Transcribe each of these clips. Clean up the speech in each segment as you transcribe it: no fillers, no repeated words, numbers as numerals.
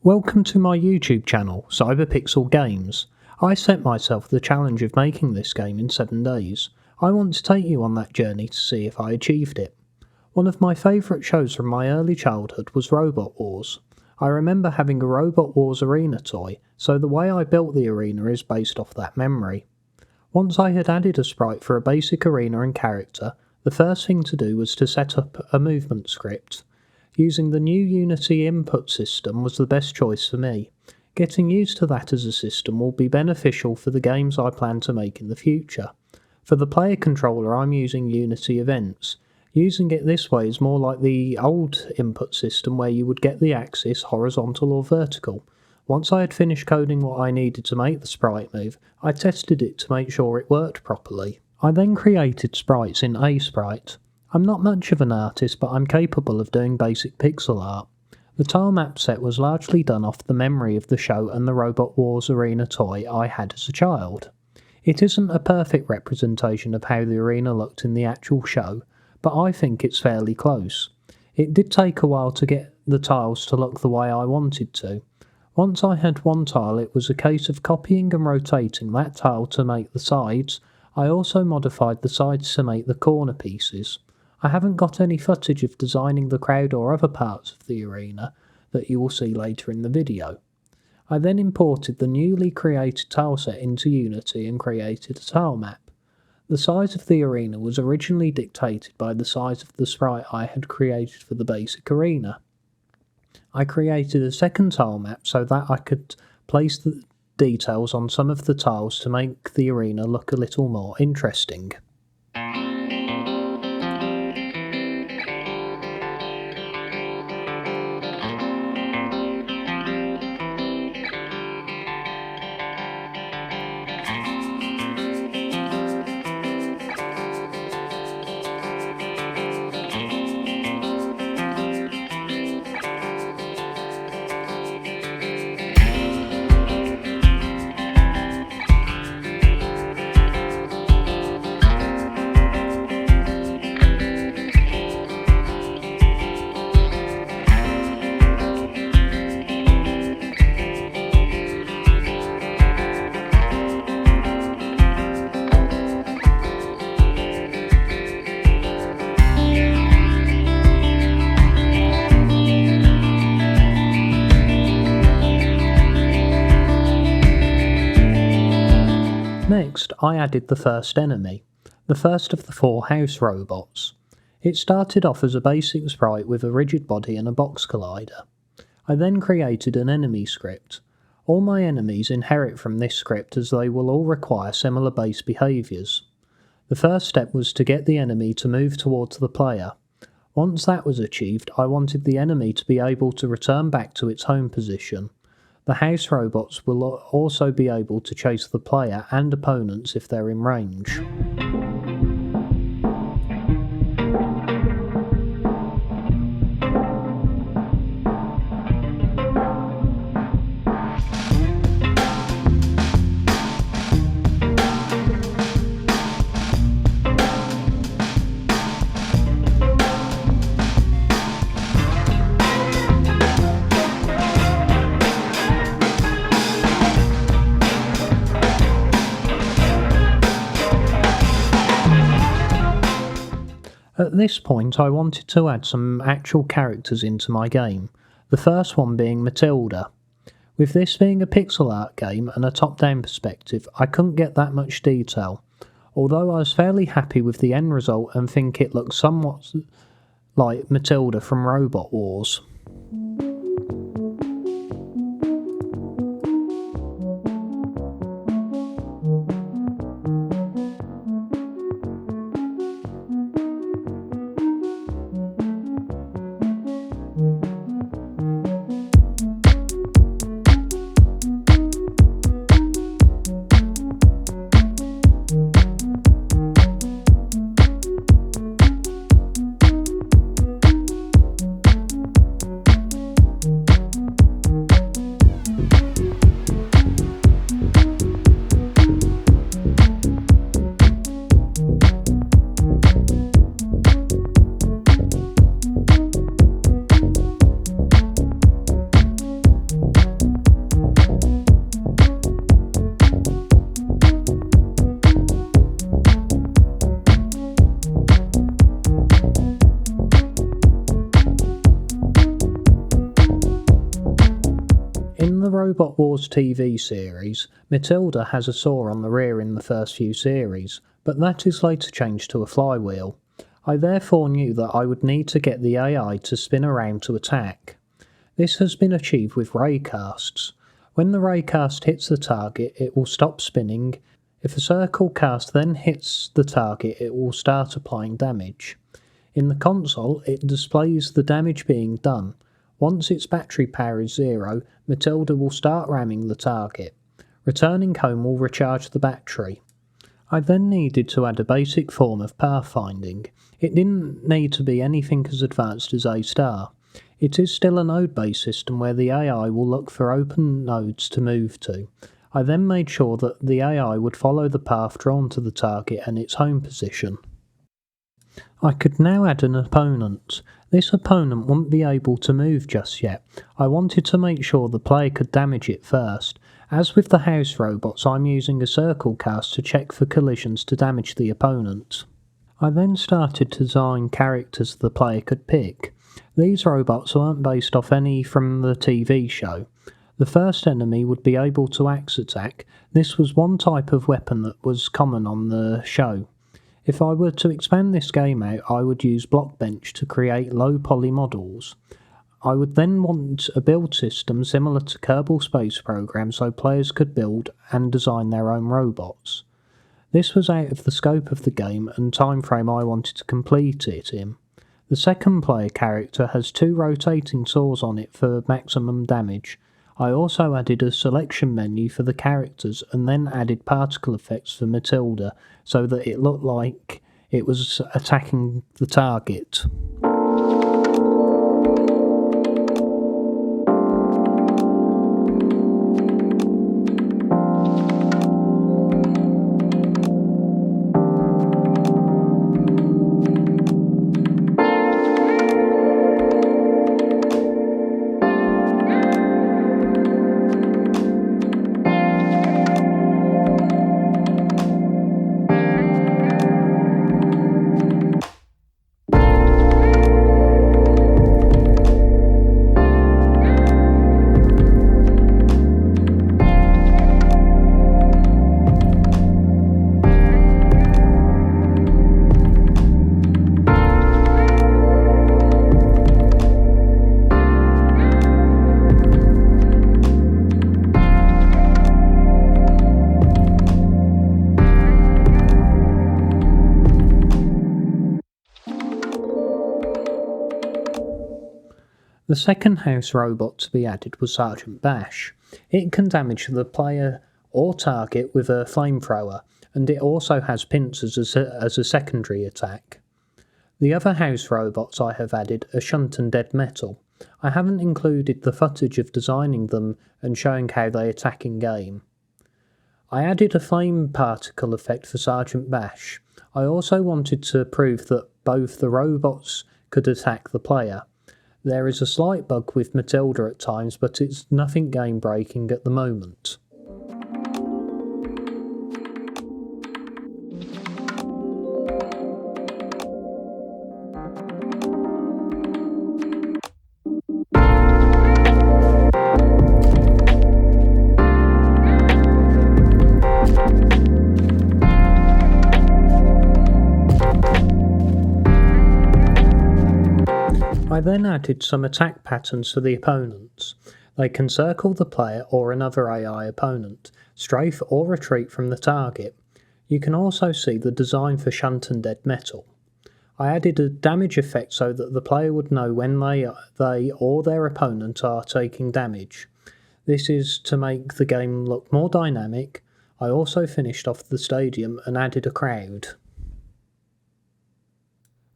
Welcome to my YouTube channel, Cyberpixel Games. I set myself the challenge of making this game in 7 days. I want to take you on that journey to see if I achieved it. One of my favourite shows from my early childhood was Robot Wars. I remember having a Robot Wars arena toy, so the way I built the arena is based off that memory. Once I had added a sprite for a basic arena and character, the first thing to do was to set up a movement script. Using the new Unity input system was the best choice for me. Getting used to that as a system will be beneficial for the games I plan to make in the future. For the player controller, I'm using Unity Events. Using it this way is more like the old input system where you would get the axis horizontal or vertical. Once I had finished coding what I needed to make the sprite move, I tested it to make sure it worked properly. I then created sprites in Aseprite. I'm not much of an artist, but I'm capable of doing basic pixel art. The tile map set was largely done off the memory of the show and the Robot Wars arena toy I had as a child. It isn't a perfect representation of how the arena looked in the actual show, but I think it's fairly close. It did take a while to get the tiles to look the way I wanted to. Once I had one tile, it was a case of copying and rotating that tile to make the sides. I also modified the sides to make the corner pieces. I haven't got any footage of designing the crowd or other parts of the arena that you will see later in the video. I then imported the newly created tile set into Unity and created a tile map. The size of the arena was originally dictated by the size of the sprite I had created for the basic arena. I created a second tile map so that I could place the details on some of the tiles to make the arena look a little more interesting. Next, I added the first enemy, the first of the 4 house robots. It started off as a basic sprite with a rigid body and a box collider. I then created an enemy script. All my enemies inherit from this script as they will all require similar base behaviours. The first step was to get the enemy to move towards the player. Once that was achieved, I wanted the enemy to be able to return back to its home position. The house robots will also be able to chase the player and opponents if they're in range. At this point, I wanted to add some actual characters into my game, the first one being Matilda. With this being a pixel art game and a top-down perspective, I couldn't get that much detail, although I was fairly happy with the end result and think it looks somewhat like Matilda from Robot Wars. In the Robot Wars TV series, Matilda has a saw on the rear in the first few series, but that is later changed to a flywheel. I therefore knew that I would need to get the AI to spin around to attack. This has been achieved with raycasts. When the raycast hits the target, it will stop spinning. If a circle cast then hits the target, it will start applying damage. In the console, it displays the damage being done. Once its battery power is 0, Matilda will start ramming the target. Returning home will recharge the battery. I then needed to add a basic form of pathfinding. It didn't need to be anything as advanced as A-Star. It is still a node-based system where the AI will look for open nodes to move to. I then made sure that the AI would follow the path drawn to the target and its home position. I could now add an opponent. This opponent wouldn't be able to move just yet. I wanted to make sure the player could damage it first. As with the house robots, I'm using a circle cast to check for collisions to damage the opponent. I then started to design characters the player could pick. These robots weren't based off any from the TV show. The first enemy would be able to axe attack. This was one type of weapon that was common on the show. If I were to expand this game out, I would use Blockbench to create low poly models. I would then want a build system similar to Kerbal Space Program so players could build and design their own robots. This was out of the scope of the game and time frame I wanted to complete it in. The second player character has 2 rotating saws on it for maximum damage. I also added a selection menu for the characters and then added particle effects for Matilda so that it looked like it was attacking the target. The second house robot to be added was Sergeant Bash. It can damage the player or target with a flamethrower, and it also has pincers as a secondary attack. The other house robots I have added are Shunt and Dead Metal. I haven't included the footage of designing them and showing how they attack in game. I added a flame particle effect for Sergeant Bash. I also wanted to prove that both the robots could attack the player. There is a slight bug with Matilda at times, but it's nothing game-breaking at the moment. I then added some attack patterns for the opponents. They can circle the player or another AI opponent, strafe or retreat from the target. You can also see the design for Shunt and Dead Metal. I added a damage effect so that the player would know when they or their opponent are taking damage. This is to make the game look more dynamic. I also finished off the stadium and added a crowd.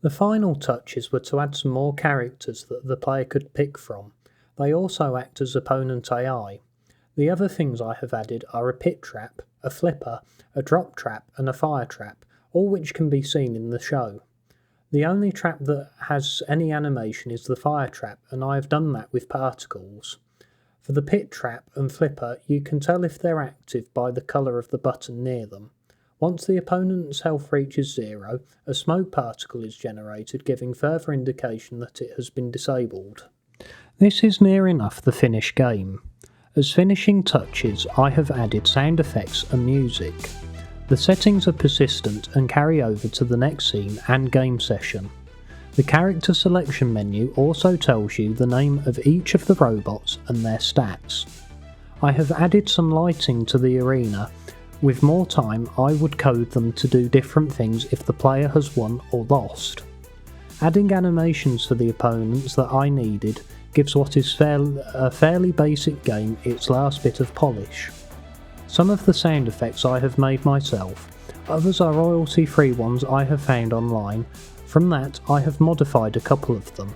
The final touches were to add some more characters that the player could pick from. They also act as opponent AI. The other things I have added are a pit trap, a flipper, a drop trap and a fire trap, all which can be seen in the show. The only trap that has any animation is the fire trap, and I have done that with particles. For the pit trap and flipper, you can tell if they're active by the colour of the button near them. Once the opponent's health reaches 0, a smoke particle is generated, giving further indication that it has been disabled. This is near enough the finished game. As finishing touches, I have added sound effects and music. The settings are persistent and carry over to the next scene and game session. The character selection menu also tells you the name of each of the robots and their stats. I have added some lighting to the arena. With more time, I would code them to do different things if the player has won or lost. Adding animations for the opponents that I needed gives what is a fairly basic game its last bit of polish. Some of the sound effects I have made myself, others are royalty-free ones I have found online. From that, I have modified a couple of them.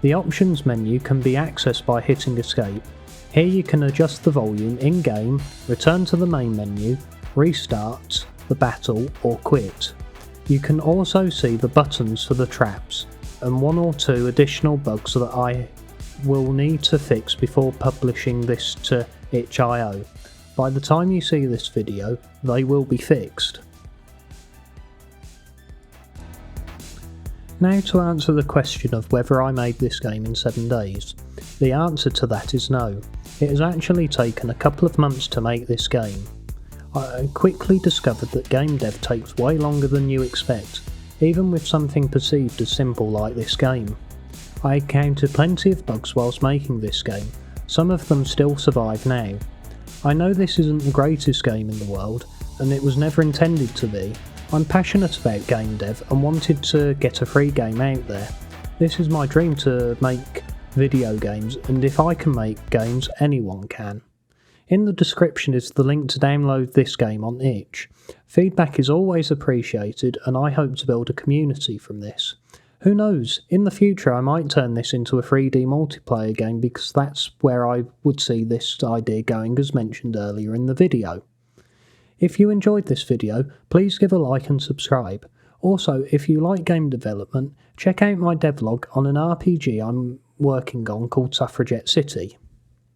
The options menu can be accessed by hitting escape. Here you can adjust the volume in-game, return to the main menu, restart the battle or quit. You can also see the buttons for the traps and 1 or 2 additional bugs that I will need to fix before publishing this to itch.io. By the time you see this video, they will be fixed. Now to answer the question of whether I made this game in 7 days. The answer to that is no. It has actually taken a couple of months to make this game. I quickly discovered that game dev takes way longer than you expect, even with something perceived as simple like this game. I encountered plenty of bugs whilst making this game, some of them still survive now. I know this isn't the greatest game in the world, and it was never intended to be. I'm passionate about game dev and wanted to get a free game out there. This is my dream to make video games, and if I can make games, anyone can. In the description is the link to download this game on itch. Feedback is always appreciated, and I hope to build a community from this. Who knows, in the future I might turn this into a 3D multiplayer game because that's where I would see this idea going, as mentioned earlier in the video. If you enjoyed this video, please give a like and subscribe. Also, if you like game development, check out my devlog on an RPG I'm working on called Suffragette City.